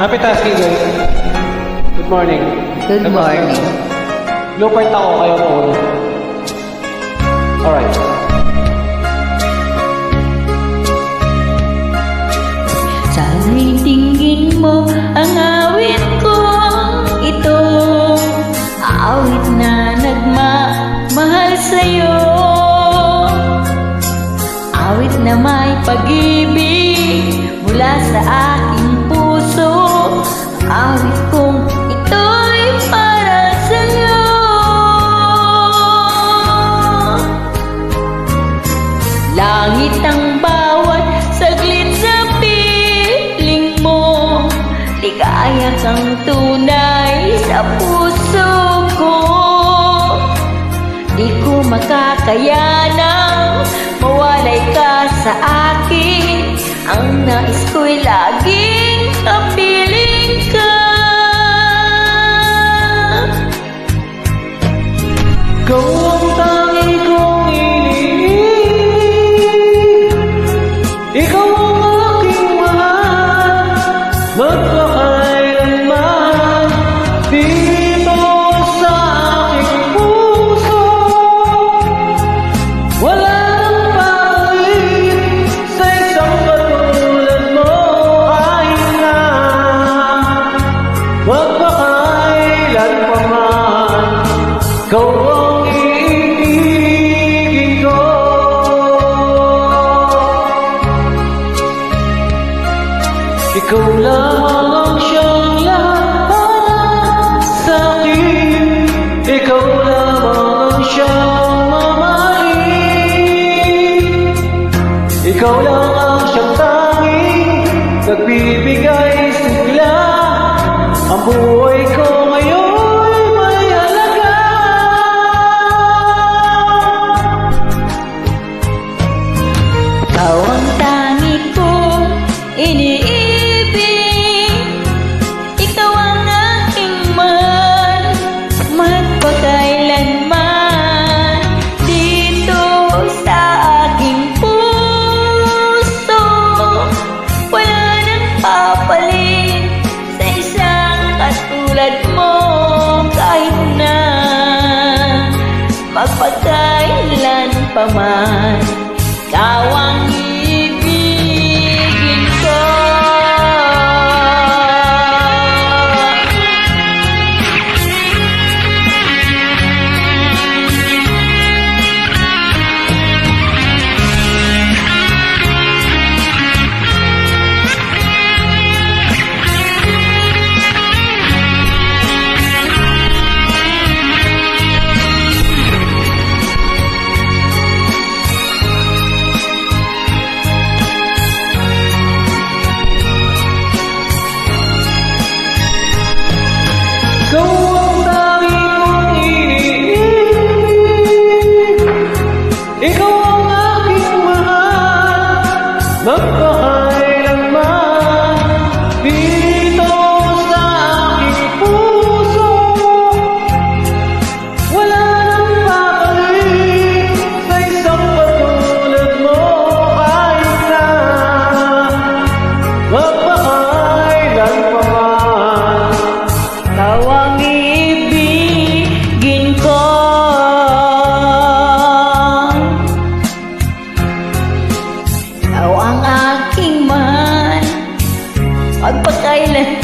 Happy tasking, guys. Good morning. Good morning. Blue part ako, kayo po. Alright. Sana'y tingin mo ang awit ko, ito awit na nagmamahal sa'yo, awit na may pag-ibig mula sa aking puso, awit kong ito'y para sa'yo. Langit ang bawat saglit sa piling mo, ligaya kang tunay sa puso ko. Di ko makakayanang mawalay ka sa akin, ang nais ko'y laging kapiling ka. Ikaw ang tangi kong iniibig, ikaw ang aking mahal, magpakailanman dito sa aking puso. Wala nang papalit sa isang katulad mo, kahit na magpakailanman. Ikaw ang iibigin ko. Ikaw lamang ang siyang lahat sa'kin, ikaw lamang ang siyang mamahalin, ikaw lang ang siyang tanging nagbibigay sigla. Ang buhay ko ngayon may halaga. Ikaw ang tangi kong iniibig, ikaw ang aking mahal, magpakailanman dito sa aking puso. Wala nang papalit sa isang katulad mo, kahit na magpakailan pa man. Ikaw ang ibigin ko. Ikaw ang tangi kong iniibig, ikaw ang aking mahal, magpakailanman dito sa aking puso. Wala nang papalit sa isang katulad mo, kahit na magpakailan pa man. Ikaw ang ibigin ko. Ikaw ang aking mahal, magpakailan